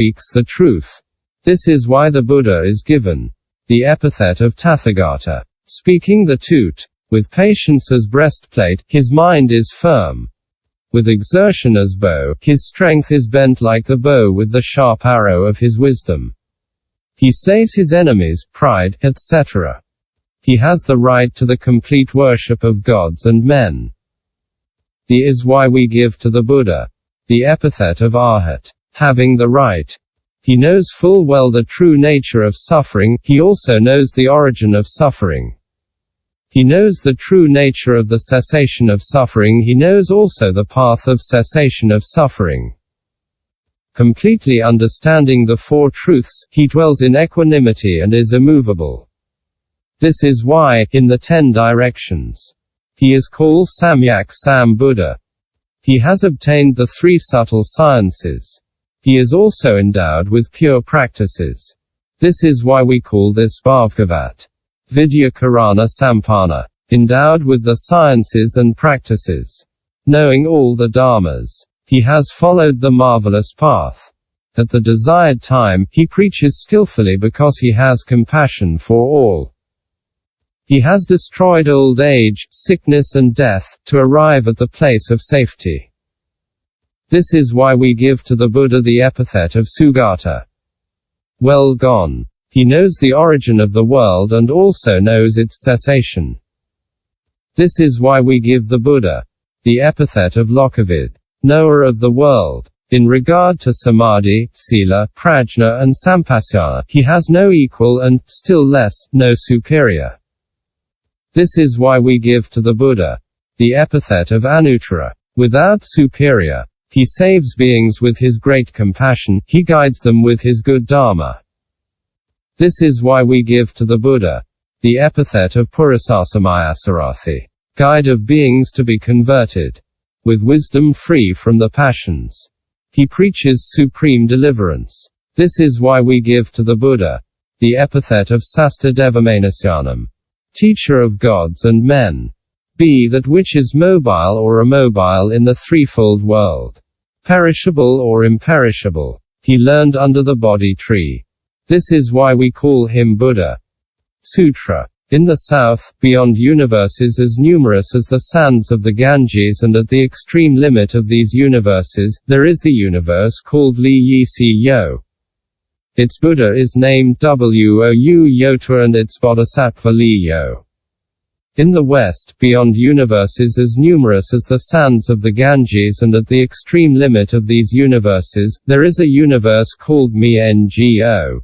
speaks the truth. This is why the Buddha is given the epithet of Tathagata, speaking the truth. With patience as breastplate, his mind is firm. With exertion as bow, his strength is bent like the bow with the sharp arrow of his wisdom. He slays his enemies, pride, etc. He has the right to the complete worship of gods and men. This is why we give to the Buddha the epithet of Arhat, having the right. He knows full well the true nature of suffering, he also knows the origin of suffering. He knows the true nature of the cessation of suffering, he knows also the path of cessation of suffering. Completely understanding the four truths, he dwells in equanimity and is immovable. This is why, in the 10 directions, he is called Samyak Sam Buddha. He has obtained the 3 subtle sciences. He is also endowed with pure practices. This is why we call this Bhagavat Vidya Karana Sampanna, endowed with the sciences and practices. Knowing all the dharmas, he has followed the marvelous path. At the desired time, he preaches skillfully because he has compassion for all. He has destroyed old age, sickness and death, to arrive at the place of safety. This is why we give to the Buddha the epithet of Sugata. Well gone. He knows the origin of the world and also knows its cessation. This is why we give the Buddha the epithet of Lokavid, knower of the world. In regard to samadhi, sila, prajna and sampassana, he has no equal and, still less, no superior. This is why we give to the Buddha the epithet of Anuttara, without superior. He saves beings with his great compassion, he guides them with his good dharma. This is why we give to the Buddha the epithet of Purasasamayasarathi, guide of beings to be converted, with wisdom free from the passions. He preaches supreme deliverance. This is why we give to the Buddha the epithet of Sasta Devamanasyanam, teacher of gods and men. Be that which is mobile or immobile in the threefold world, perishable or imperishable, he learned under the Bodhi tree. This is why we call him Buddha. Sutra. In the south, beyond universes as numerous as the sands of the Ganges, and at the extreme limit of these universes, there is the universe called Li Yi Si Yo. Its Buddha is named Wou Yota and its Bodhisattva Li Yo. In the west, beyond universes as numerous as the sands of the Ganges, and at the extreme limit of these universes, there is a universe called Mi Ngo.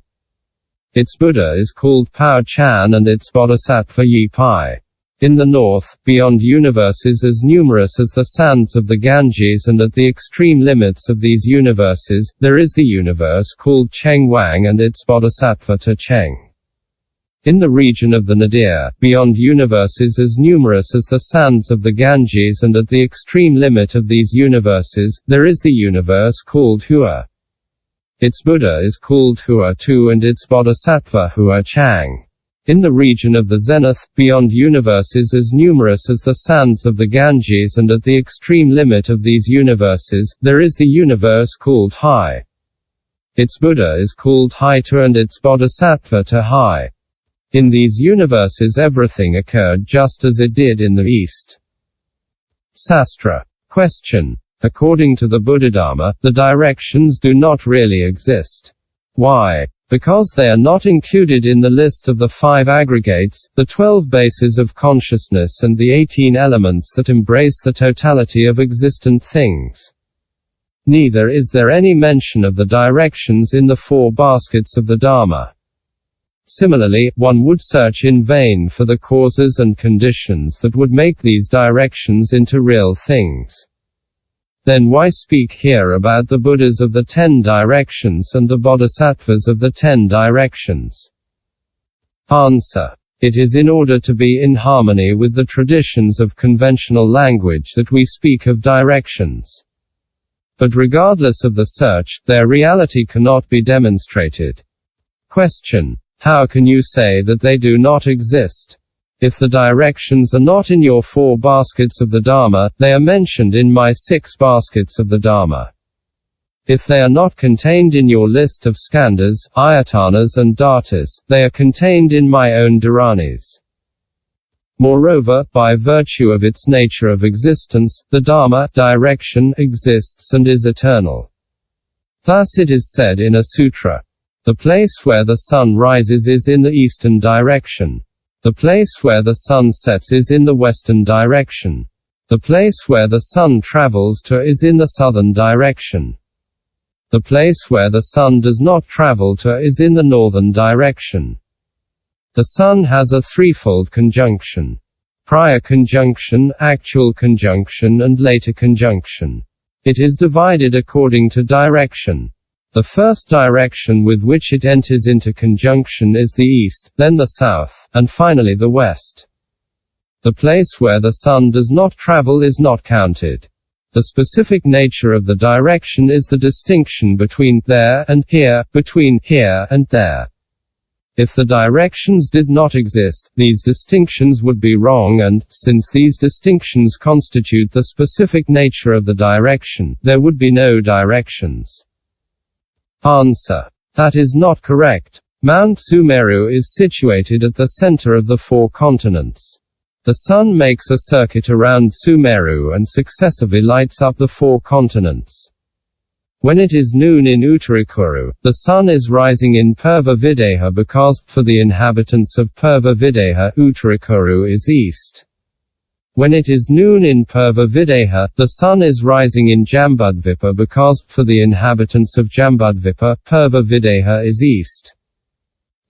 Its Buddha is called Pao Chan and its Bodhisattva Yi Pai. In the north, beyond universes as numerous as the sands of the Ganges, and at the extreme limits of these universes, there is the universe called Cheng Wang and its Bodhisattva Ta Cheng. In the region of the Nadir, beyond universes as numerous as the sands of the Ganges, and at the extreme limit of these universes, there is the universe called Hua. Its Buddha is called Hua Tu and its Bodhisattva Hua Chang. In the region of the Zenith, beyond universes as numerous as the sands of the Ganges, and at the extreme limit of these universes, there is the universe called Hai. Its Buddha is called Hai Tu and its Bodhisattva Ta Hai. In these universes everything occurred just as it did in the East. Sastra. Question. According to the Buddhadharma, the directions do not really exist. Why? Because they are not included in the list of the 5 aggregates, the 12 bases of consciousness and the 18 elements that embrace the totality of existent things. Neither is there any mention of the directions in the 4 baskets of the Dharma. Similarly, one would search in vain for the causes and conditions that would make these directions into real things. Then why speak here about the Buddhas of the 10 directions and the Bodhisattvas of the 10 directions? Answer. It is in order to be in harmony with the traditions of conventional language that we speak of directions. But regardless of the search, their reality cannot be demonstrated. Question. How can you say that they do not exist? If the directions are not in your 4 baskets of the Dharma, they are mentioned in my 6 baskets of the Dharma. If they are not contained in your list of skandhas, ayatanas and dhatus, they are contained in my own dharanis. Moreover, by virtue of its nature of existence, the dharma, direction, exists and is eternal. Thus it is said in a sutra, "The place where the sun rises is in the eastern direction. The place where the sun sets is in the western direction. The place where the sun travels to is in the southern direction. The place where the sun does not travel to is in the northern direction." The sun has a threefold conjunction: prior conjunction, actual conjunction and later conjunction. It is divided according to direction. The first direction with which it enters into conjunction is the east, then the south, and finally the west. The place where the sun does not travel is not counted. The specific nature of the direction is the distinction between there and here, between here and there. If the directions did not exist, these distinctions would be wrong and, since these distinctions constitute the specific nature of the direction, there would be no directions. Answer: that is not correct. Mount Sumeru is situated at the center of the 4 continents. The sun makes a circuit around Sumeru and successively lights up the 4 continents. When it is noon in Uttarikuru, the sun is rising in Purva Videha because, for the inhabitants of Purva Videha, Uttarikuru is east. When it is noon in Purva Videha, the sun is rising in Jambudvipa because, for the inhabitants of Jambudvipa, Purva Videha is east.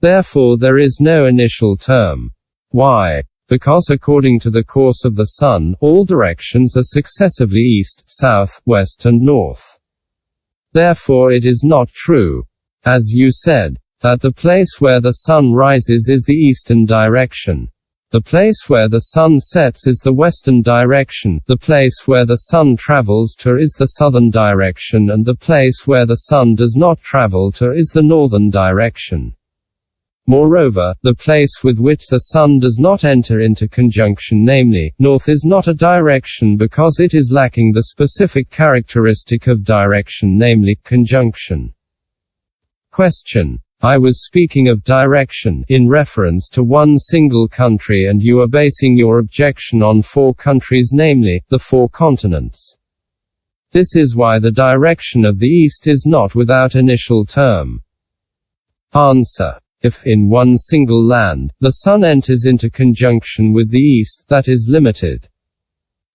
Therefore there is no initial term. Why? Because according to the course of the sun, all directions are successively east, south, west and north. Therefore it is not true, as you said, that the place where the sun rises is the eastern direction. The place where the sun sets is the western direction, the place where the sun travels to is the southern direction and the place where the sun does not travel to is the northern direction. Moreover, the place with which the sun does not enter into conjunction, namely, north, is not a direction because it is lacking the specific characteristic of direction, namely, conjunction. Question: I was speaking of direction, in reference to one single country, and you are basing your objection on 4 countries, namely, the 4 continents. This is why the direction of the east is not without initial term. Answer: if, in one single land, the sun enters into conjunction with the east, that is limited.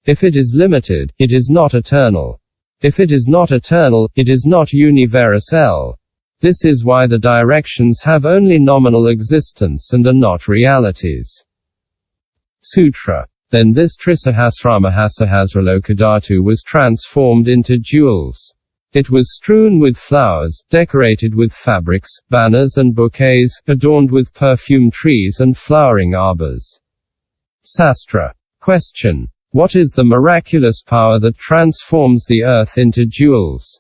If it is limited, it is not eternal. If it is not eternal, it is not universal. This is why the directions have only nominal existence and are not realities. Sutra. Then this Trisahasramahasahasralokadhatu was transformed into jewels. It was strewn with flowers, decorated with fabrics, banners and bouquets, adorned with perfume trees and flowering arbors. Sastra. Question: what is the miraculous power that transforms the earth into jewels?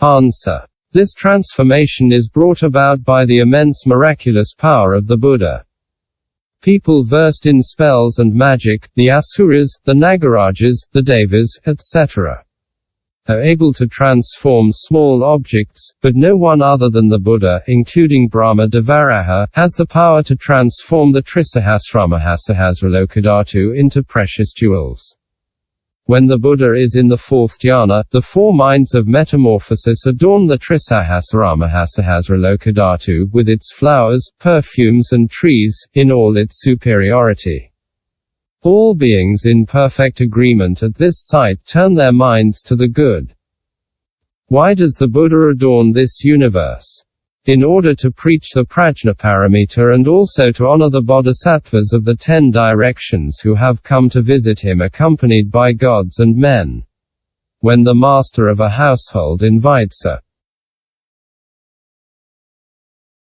Answer: this transformation is brought about by the immense miraculous power of the Buddha. People versed in spells and magic, the Asuras, the Nagarajas, the Devas, etc., are able to transform small objects, but no one other than the Buddha, including Brahma Devaraha, has the power to transform the Trisahasramahasahasralokadhatu into precious jewels. When the Buddha is in the 4th dhyana, the 4 minds of metamorphosis adorn the Trisahasramahasahasralokadhatu with its flowers, perfumes and trees, in all its superiority. All beings in perfect agreement at this sight turn their minds to the good. Why does the Buddha adorn this universe? In order to preach the Prajnaparamita and also to honor the Bodhisattvas of the 10 directions who have come to visit him accompanied by gods and men. When the master of a household invites a